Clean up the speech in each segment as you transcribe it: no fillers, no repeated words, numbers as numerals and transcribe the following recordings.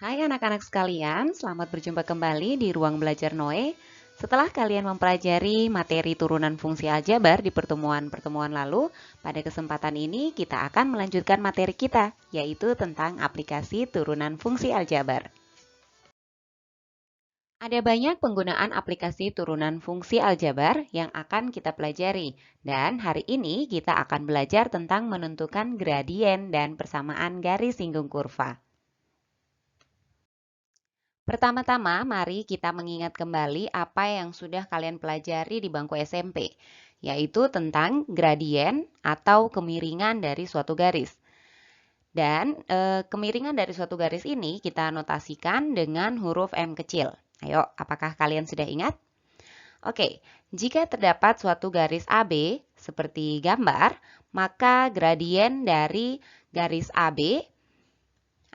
Hai anak-anak sekalian, selamat berjumpa kembali di Ruang Belajar Noe. Setelah kalian mempelajari materi turunan fungsi aljabar di pertemuan-pertemuan lalu, pada kesempatan ini kita akan melanjutkan materi kita, yaitu tentang aplikasi turunan fungsi aljabar. Ada banyak penggunaan aplikasi turunan fungsi aljabar yang akan kita pelajari, dan hari ini kita akan belajar tentang menentukan gradien dan persamaan garis singgung kurva. Pertama-tama, mari kita mengingat kembali apa yang sudah kalian pelajari di bangku SMP, yaitu tentang gradien atau kemiringan dari suatu garis. Dan kemiringan dari suatu garis ini kita notasikan dengan huruf M kecil. Ayo, apakah kalian sudah ingat? Oke, jika terdapat suatu garis AB seperti gambar, maka gradien dari garis AB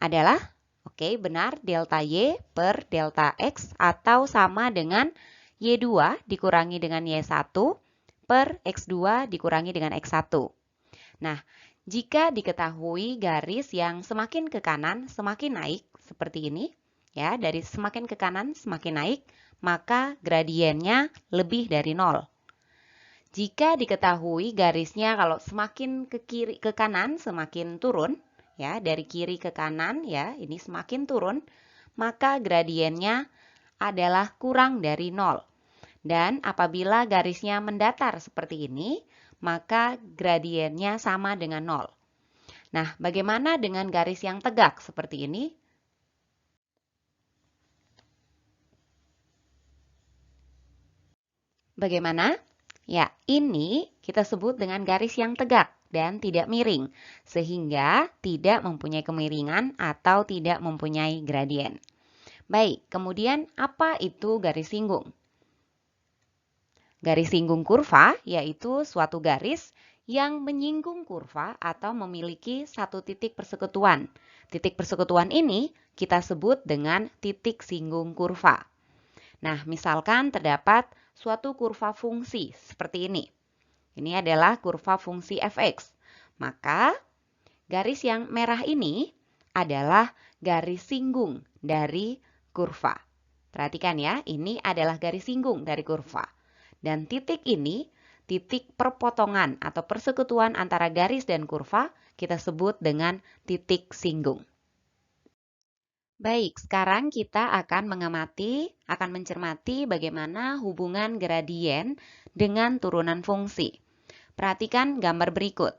adalah oke, benar, delta Y per delta X atau sama dengan Y2 dikurangi dengan Y1 per X2 dikurangi dengan X1. Nah, jika diketahui garis yang semakin ke kanan semakin naik seperti ini, ya, dari semakin ke kanan semakin naik, maka gradiennya lebih dari 0. Jika diketahui garisnya kalau semakin ke kanan semakin turun, ya, dari kiri ke kanan, ya, ini semakin turun, maka gradiennya adalah kurang dari 0. Dan apabila garisnya mendatar seperti ini, maka gradiennya sama dengan 0. Nah, bagaimana dengan garis yang tegak seperti ini? Bagaimana? Ya, ini kita sebut dengan garis yang tegak dan tidak miring, sehingga tidak mempunyai kemiringan atau tidak mempunyai gradien. Baik, kemudian apa itu garis singgung? Garis singgung kurva yaitu suatu garis yang menyinggung kurva atau memiliki satu titik persekutuan. Titik persekutuan ini kita sebut dengan titik singgung kurva. Nah, misalkan terdapat suatu kurva fungsi seperti ini. Ini adalah kurva fungsi fx. Maka garis yang merah ini adalah garis singgung dari kurva. Perhatikan ya, ini adalah garis singgung dari kurva. Dan titik ini, titik perpotongan atau persekutuan antara garis dan kurva, kita sebut dengan titik singgung. Baik, sekarang kita akan mencermati bagaimana hubungan gradien dengan turunan fungsi. Perhatikan gambar berikut.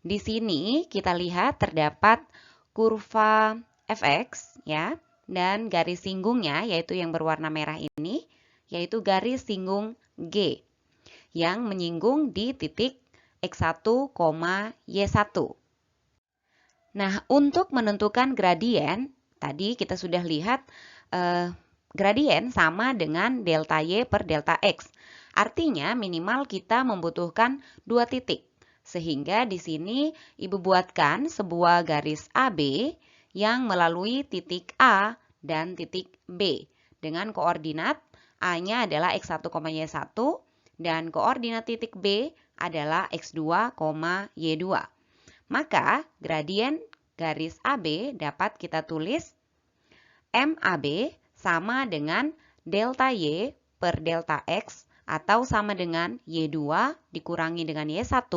Di sini kita lihat terdapat kurva fx, ya, dan garis singgungnya yaitu yang berwarna merah ini, yaitu garis singgung G yang menyinggung di titik x1, y1. Nah, untuk menentukan gradien, tadi kita sudah lihat gradien sama dengan delta Y per delta X. Artinya minimal kita membutuhkan 2 titik. Sehingga di sini Ibu buatkan sebuah garis AB yang melalui titik A dan titik B. Dengan koordinat A-nya adalah X1, Y1 dan koordinat titik B adalah X2, Y2. Maka gradien garis AB dapat kita tulis MAB sama dengan delta Y per delta X atau sama dengan Y2 dikurangi dengan Y1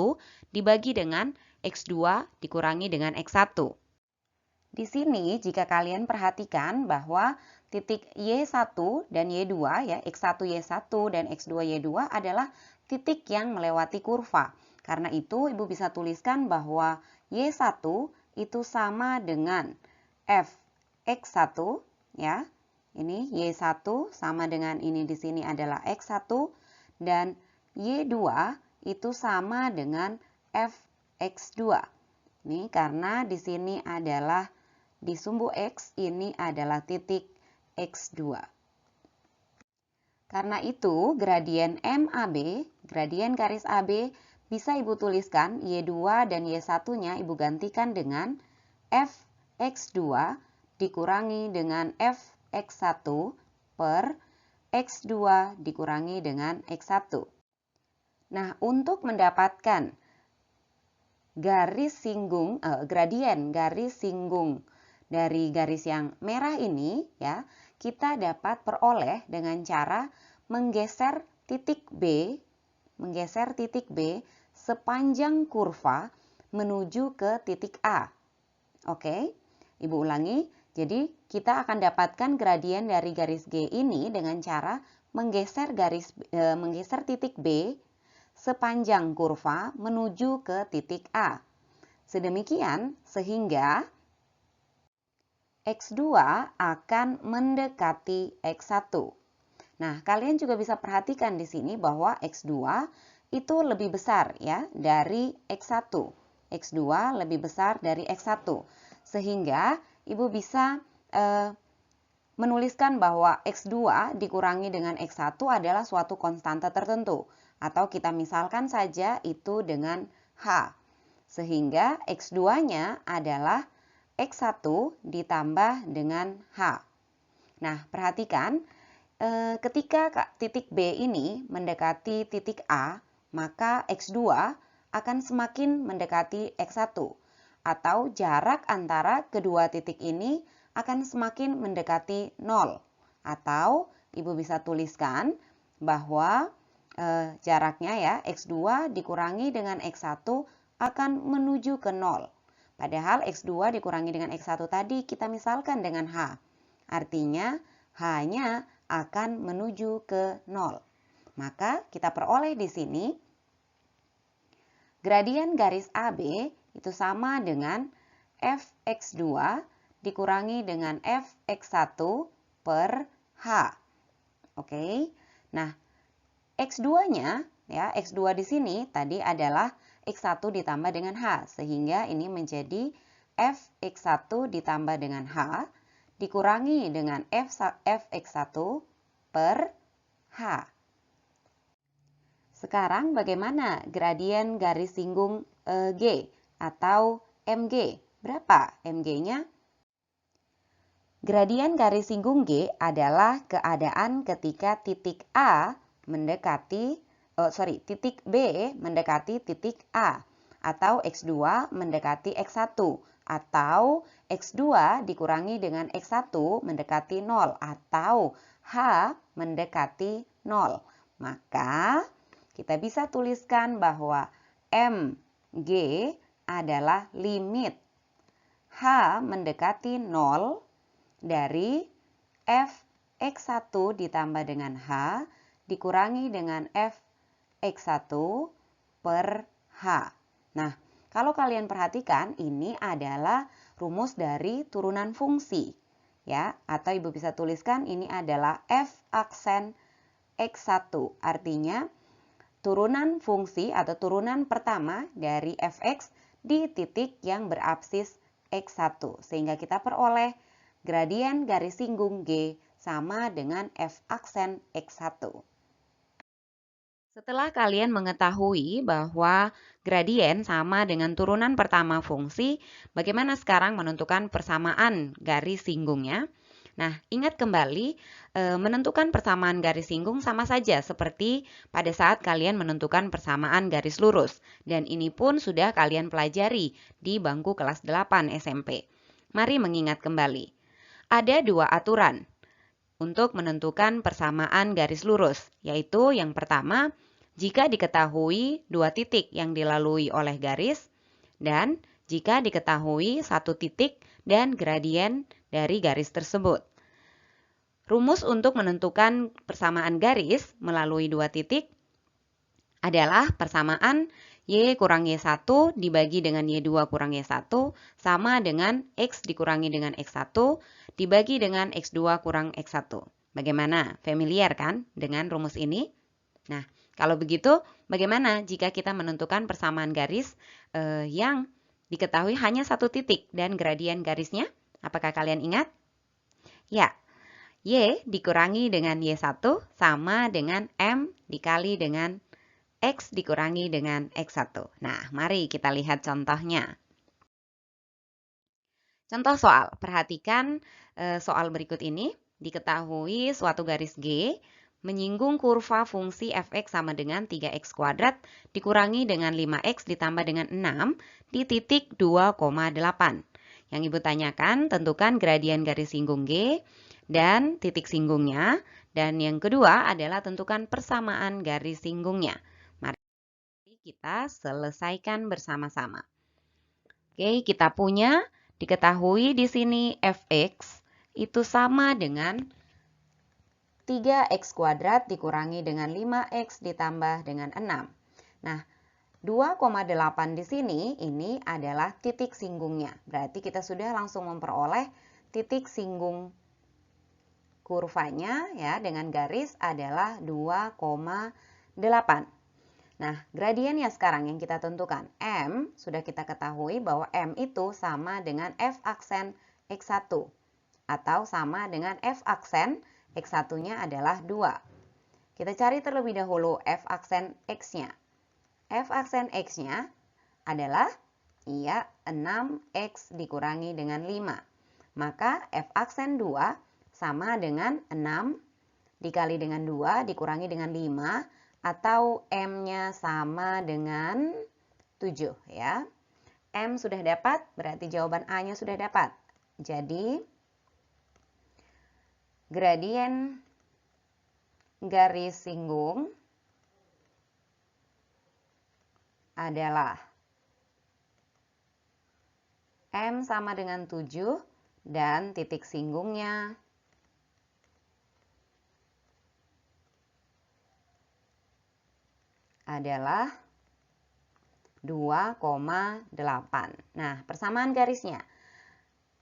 dibagi dengan X2 dikurangi dengan X1. Di sini jika kalian perhatikan bahwa titik Y1 dan Y2, ya, X1 Y1 dan X2 Y2 adalah titik yang melewati kurva. Karena itu Ibu bisa tuliskan bahwa Y1 itu sama dengan Fx1, ya. Ini Y1 sama dengan ini di sini adalah X1 dan Y2 itu sama dengan Fx2. Ini karena di sini adalah di sumbu X ini adalah titik X2. Karena itu gradien MAB, gradien garis AB bisa Ibu tuliskan Y2 dan Y1-nya Ibu gantikan dengan Fx2 dikurangi dengan Fx1 per X2 dikurangi dengan X1. Nah, untuk mendapatkan gradien garis singgung dari garis yang merah ini ya, kita dapat peroleh dengan cara menggeser titik B sepanjang kurva menuju ke titik A. Oke, Ibu ulangi. Jadi kita akan dapatkan gradien dari garis G ini dengan cara menggeser titik B sepanjang kurva menuju ke titik A. Sedemikian sehingga X2 akan mendekati X1. Nah, kalian juga bisa perhatikan di sini bahwa X2 itu lebih besar ya dari X1. X2 lebih besar dari X1. Sehingga Ibu bisa menuliskan bahwa X2 dikurangi dengan X1 adalah suatu konstanta tertentu. Atau kita misalkan saja itu dengan H. Sehingga X2-nya adalah X1 ditambah dengan H. Nah, perhatikan ketika titik B ini mendekati titik A, maka X2 akan semakin mendekati X1. Atau jarak antara kedua titik ini akan semakin mendekati 0. Atau Ibu bisa tuliskan bahwa jaraknya ya X2 dikurangi dengan X1 akan menuju ke 0. Padahal X2 dikurangi dengan X1 tadi kita misalkan dengan H. Artinya H-nya akan menuju ke 0. Maka kita peroleh di sini gradien garis AB itu sama dengan Fx2 dikurangi dengan Fx1 per H. Oke. Nah, X2-nya ya, X2 di sini tadi adalah X1 ditambah dengan H, sehingga ini menjadi Fx1 ditambah dengan H dikurangi dengan Fx1 per H. Sekarang bagaimana gradien garis singgung G atau MG? Berapa MG-nya? Gradien garis singgung G adalah keadaan ketika titik titik B mendekati titik A, atau X2 mendekati X1, atau X2 dikurangi dengan X1 mendekati 0, atau H mendekati 0. Maka kita bisa tuliskan bahwa MG adalah limit H mendekati 0 dari Fx1 ditambah dengan H dikurangi dengan Fx1 per H. Nah, kalau kalian perhatikan ini adalah rumus dari turunan fungsi. Ya, atau Ibu bisa tuliskan ini adalah F aksen X1. Artinya turunan fungsi atau turunan pertama dari Fx di titik yang berapsis X1. Sehingga kita peroleh gradien garis singgung G sama dengan F aksen X1. Setelah kalian mengetahui bahwa gradien sama dengan turunan pertama fungsi, bagaimana sekarang menentukan persamaan garis singgungnya? Nah, ingat kembali, menentukan persamaan garis singgung sama saja seperti pada saat kalian menentukan persamaan garis lurus. Dan ini pun sudah kalian pelajari di bangku kelas 8 SMP. Mari mengingat kembali. Ada dua aturan untuk menentukan persamaan garis lurus, yaitu yang pertama, jika diketahui dua titik yang dilalui oleh garis, dan jika diketahui satu titik dan gradien dari garis tersebut. Rumus untuk menentukan persamaan garis melalui dua titik adalah persamaan Y kurang Y1 dibagi dengan Y2 kurang Y1 sama dengan X dikurangi dengan X1 dibagi dengan X2 kurang X1. Bagaimana? Familiar kan dengan rumus ini? Nah, kalau begitu bagaimana jika kita menentukan persamaan garis yang diketahui hanya satu titik dan gradien garisnya? Apakah kalian ingat? Ya, Y dikurangi dengan Y1 sama dengan M dikali dengan X dikurangi dengan X1. Nah, mari kita lihat contohnya. Contoh soal, perhatikan soal berikut ini. Diketahui suatu garis G menyinggung kurva fungsi fx sama dengan 3x kuadrat dikurangi dengan 5x ditambah dengan 6 di titik 2,8. Yang Ibu tanyakan, tentukan gradien garis singgung G dan titik singgungnya. Dan yang kedua adalah tentukan persamaan garis singgungnya. Mari kita selesaikan bersama-sama. Oke, kita punya diketahui di sini fx itu sama dengan 3x kuadrat dikurangi dengan 5x ditambah dengan 6. Nah, 2,8 di sini ini adalah titik singgungnya. Berarti kita sudah langsung memperoleh titik singgung kurvanya ya dengan garis adalah 2,8. Nah, gradiennya sekarang yang kita tentukan. M sudah kita ketahui bahwa M itu sama dengan F aksen X1 atau sama dengan F aksen X1-nya adalah 2. Kita cari terlebih dahulu F aksen X-nya. F aksen X-nya adalah 6X dikurangi dengan 5. Maka F aksen 2 sama dengan 6 dikali dengan 2 dikurangi dengan 5 atau M-nya sama dengan 7 ya. M sudah dapat, berarti jawaban A-nya sudah dapat. Jadi gradien garis singgung adalah M sama dengan 7 dan titik singgungnya adalah 2,8. Nah, persamaan garisnya.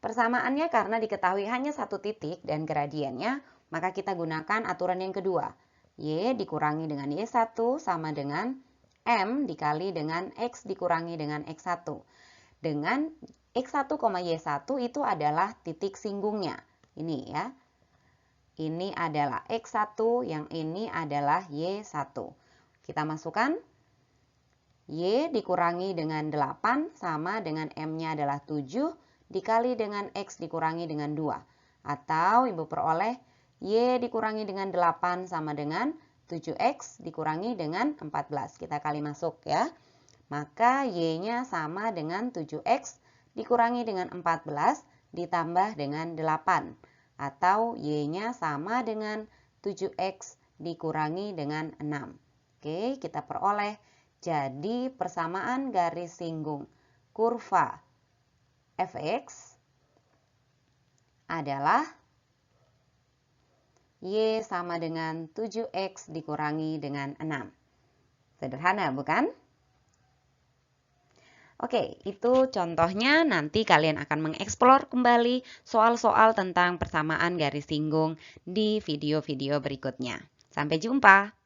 Persamaannya karena diketahui hanya satu titik dan gradiennya, maka kita gunakan aturan yang kedua. Y dikurangi dengan Y1 sama dengan M dikali dengan X dikurangi dengan X1. Dengan X1, Y1 itu adalah titik singgungnya. Ini ya. Ini adalah X1, yang ini adalah Y1. Kita masukkan Y dikurangi dengan 8 sama dengan M-nya adalah 7 dikali dengan X dikurangi dengan 2. Atau Ibu peroleh Y dikurangi dengan 8 sama dengan 7X dikurangi dengan 14. Kita kali masuk ya. Maka Y-nya sama dengan 7X dikurangi dengan 14 ditambah dengan 8. Atau Y-nya sama dengan 7X dikurangi dengan 6. Oke, kita peroleh. Jadi persamaan garis singgung kurva fx adalah Y sama dengan 7X dikurangi dengan 6. Sederhana, bukan? Oke, itu contohnya. Nanti kalian akan mengeksplor kembali soal-soal tentang persamaan garis singgung di video-video berikutnya. Sampai jumpa!